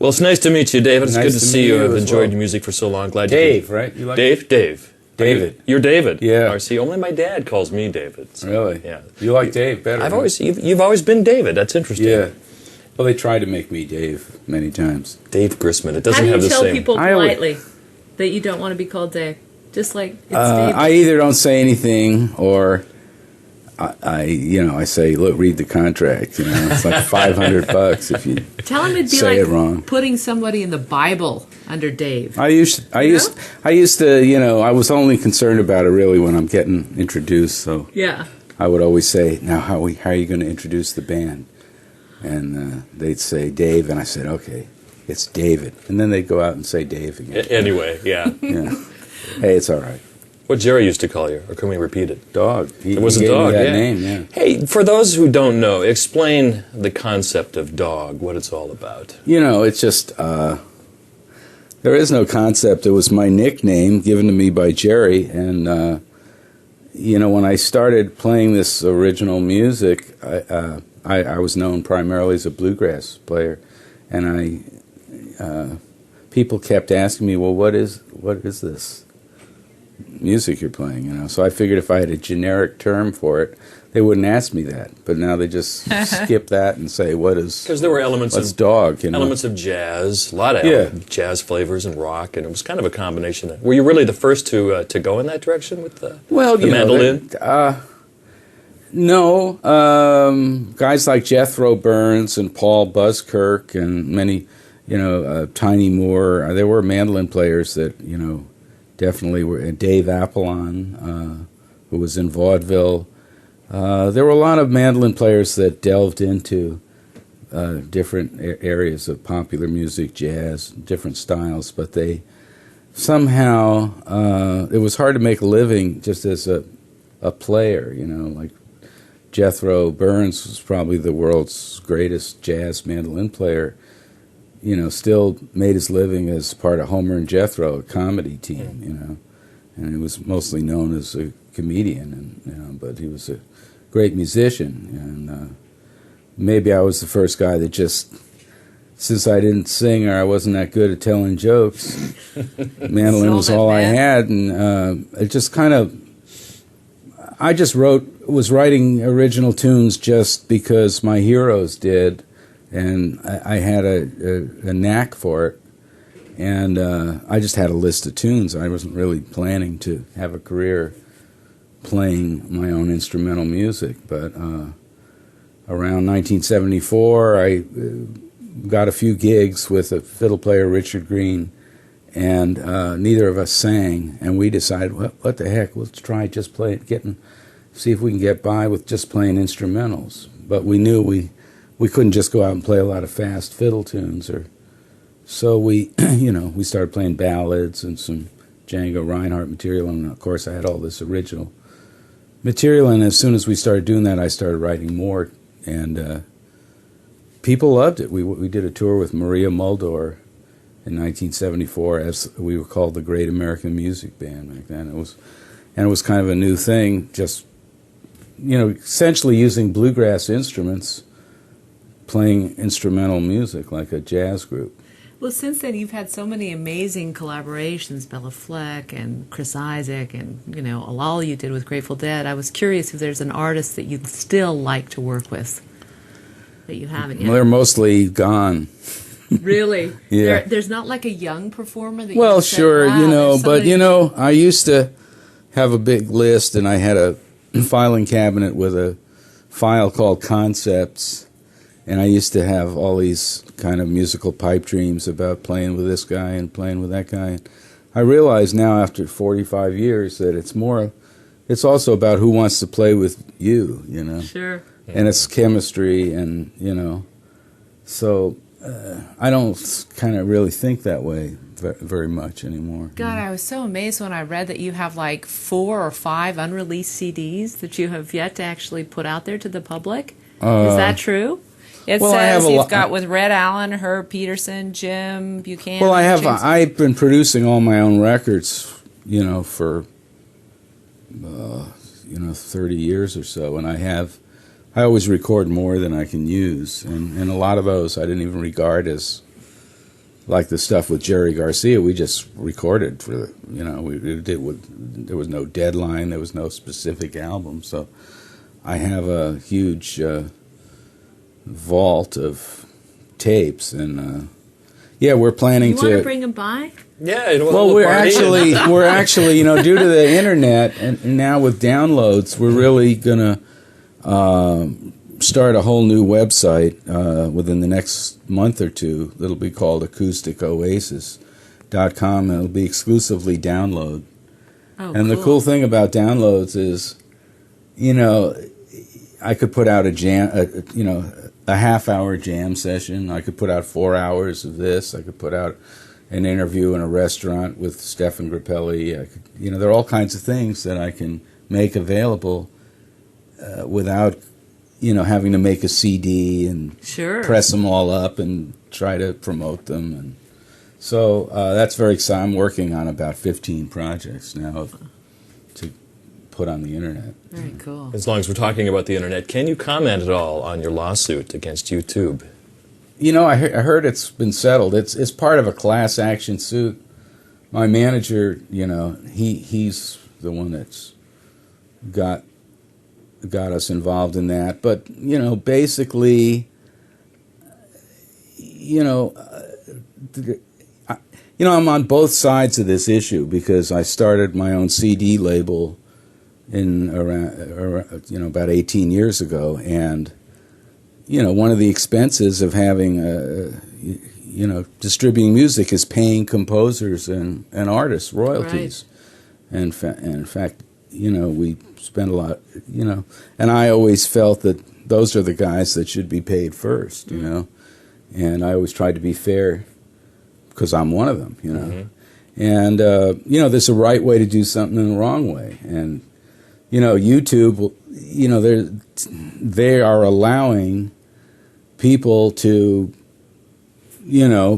Well, it's nice to meet you, David. It's Nice good to to see meet you. you I've as enjoyed well. your music for so long. Glad Dave, you right? You like Dave? David. You're David. Yeah. I see. Only my dad calls me David. So, Really? Yeah. You like Dave better? I've huh? always you've always been David. That's interesting. Yeah. Well, they tried to make me Dave many times. Dave Grisman. It How doesn't do you have the tell same. people I always- politely that you don't want to be called Dave? Just like it's Dave. I either don't say anything or I say, look, read the contract. It's like $500 if you Tell him it'd be say like it wrong. putting somebody in the Bible under Dave. I used to, I was only concerned about it really when I'm getting introduced. So Yeah. I would always say, now how are you going to introduce the band? And they'd say Dave, and I said, okay, it's David. And then they'd go out and say Dave again. Anyway, yeah. Yeah. Hey, it's all right. What Jerry used to call you, or can we repeat it? Dog. It was he a gave me dog, that yeah. name, yeah. Hey, for those who don't know, explain the concept of dog, what it's all about. It's just, there is no concept. It was my nickname given to me by Jerry. And, when I started playing this original music, I was known primarily as a bluegrass player. And people kept asking me, well, what is this music you're playing? So I figured if I had a generic term for it, they wouldn't ask me that. But now they just skip that and say, because there were elements what's of dog? Elements of jazz, a lot of jazz flavors and rock, and it was kind of a combination. Were you really the first to go in that direction with the mandolin? No, guys like Jethro Burns and Paul Buzzkirk and many, Tiny Moore. There were mandolin players that definitely were. Dave Apollon, who was in vaudeville. There were a lot of mandolin players that delved into different areas of popular music, jazz, different styles, but they somehow it was hard to make a living just as a player. Like Jethro Burns was probably the world's greatest jazz mandolin player. Still made his living as part of Homer and Jethro, a comedy team. And he was mostly known as a comedian, and but he was a great musician. And maybe I was the first guy that just, since I didn't sing or I wasn't that good at telling jokes, mandolin was all I had, and it just kind of. I just was writing original tunes just because my heroes did, and I had a knack for it. And I just had a list of tunes. I wasn't really planning to have a career playing my own instrumental music. But around 1974, I got a few gigs with a fiddle player, Richard Green, and neither of us sang. And we decided, what the heck, let's try just see if we can get by with just playing instrumentals. But we knew we couldn't just go out and play a lot of fast fiddle tunes, so we we started playing ballads and some Django Reinhardt material, and of course I had all this original material. And as soon as we started doing that, I started writing more, and people loved it. We did a tour with Maria Muldaur in 1974, as we were called the Great American Music Band back then. It was kind of a new thing, just essentially using bluegrass instruments, playing instrumental music like a jazz group. Well, since then, you've had so many amazing collaborations, Bella Fleck and Chris Isaak, and, all you did with Grateful Dead. I was curious if there's an artist that you'd still like to work with that you haven't yet. Well, they're mostly gone. Really? Yeah. There's not like a young performer that Well, you said, sure, wow, but, I used to have a big list, and I had a filing cabinet with a file called Concepts. And I used to have all these kind of musical pipe dreams about playing with this guy and playing with that guy. And I realize now, after 45 years, that it's also about who wants to play with you, Sure. And it's chemistry, and, so I don't kind of really think that way very much anymore. God, I was so amazed when I read that you have like 4 or 5 unreleased CDs that you have yet to actually put out there to the public. Is that true? It says you've got with Red Allen, Herb Peterson, Jim Buchanan. Well, I've been producing all my own records, for 30 years or so, and I always record more than I can use, and a lot of those I didn't even regard as like the stuff with Jerry Garcia, we just recorded for the, there was no deadline, there was no specific album. So I have a huge vault of tapes, and we're planning to. You want to bring them by? Yeah. Well, we're actually due to the internet and now with downloads, we're really gonna start a whole new website within the next month or two. It'll be called acousticoasis.com, and it'll be exclusively download. Oh, and the cool thing about downloads is, I could put out a half-hour jam session. I could put out 4 hours of this. I could put out an interview in a restaurant with Stefan Grappelli. There are all kinds of things that I can make available without having to make a CD and press them all up and try to promote them. And so that's very exciting. I'm working on about 15 projects now to put on the internet. Very cool. As long as we're talking about the internet, can you comment at all on your lawsuit against YouTube? I heard it's been settled. It's part of a class action suit. My manager, he's the one that's got us involved in that. But, basically, I'm on both sides of this issue because I started my own CD label in around about 18 years ago, and one of the expenses of having distributing music is paying composers and artists royalties. Right. And in fact, we spend a lot, and I always felt that those are the guys that should be paid first, and I always tried to be fair because I'm one of them, Mm-hmm. And, there's a right way to do something and a wrong way. And, YouTube, they are allowing people to,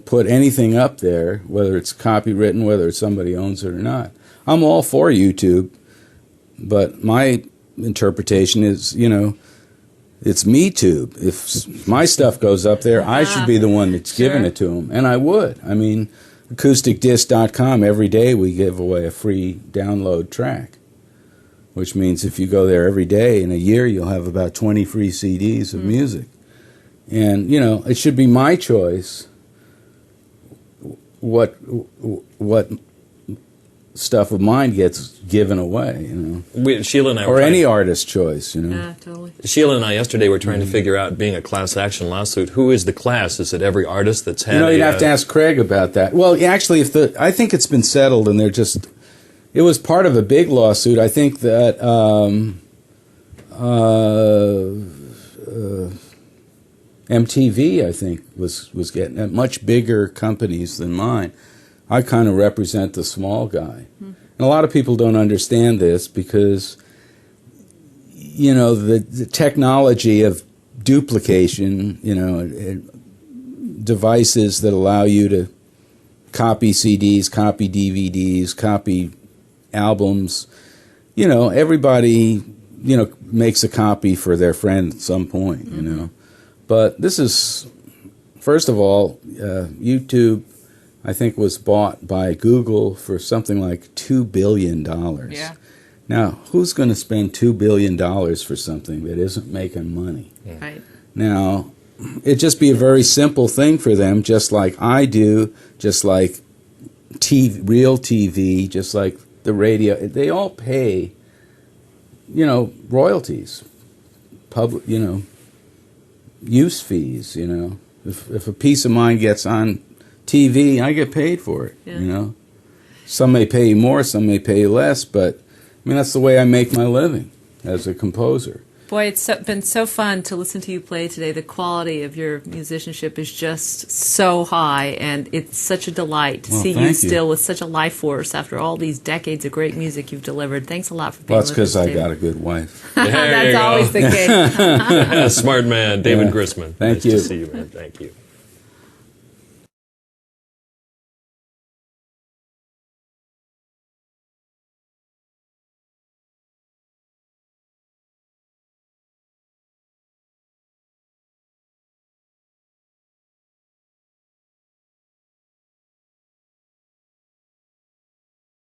put anything up there, whether it's copywritten, whether somebody owns it or not. I'm all for YouTube, but my interpretation is, it's MeTube. If my stuff goes up there, I should be the one that's giving it to them, and I would. I mean, acousticdisc.com, every day we give away a free download track, which means if you go there every day in a year, you'll have about 20 free CDs of music. And, it should be my choice what stuff of mine gets given away, Sheila and I or any artist's choice, Yeah, totally. Sheila and I yesterday were trying to figure out, being a class action lawsuit, who is the class? Is it every artist that's had you'd have to ask Craig about that. Well, actually, I think it's been settled, and it was part of a big lawsuit. I think that MTV, I think, was getting at much bigger companies than mine. I kind of represent the small guy. And a lot of people don't understand this because, the technology of duplication, devices that allow you to copy CDs, copy DVDs, copy albums, everybody, makes a copy for their friend at some point, But this is, first of all, YouTube, I think, was bought by Google for something like $2 billion. Yeah. Now, who's going to spend $2 billion for something that isn't making money? Yeah. Right. Now, it'd just be a very simple thing for them, just like I do, just like real TV, just like the radio. They all pay, royalties, public, use fees, If a piece of mine gets on TV, I get paid for it, Some may pay more, some may pay less, but, that's the way I make my living as a composer. Boy, it's been so fun to listen to you play today. The quality of your musicianship is just so high, and it's such a delight to see you still with such a life force after all these decades of great music you've delivered. Thanks a lot for being with us. Well, that's because I got a good wife. That's always the case. Smart man, David Grisman. Thank nice you. to see you, man. Thank you.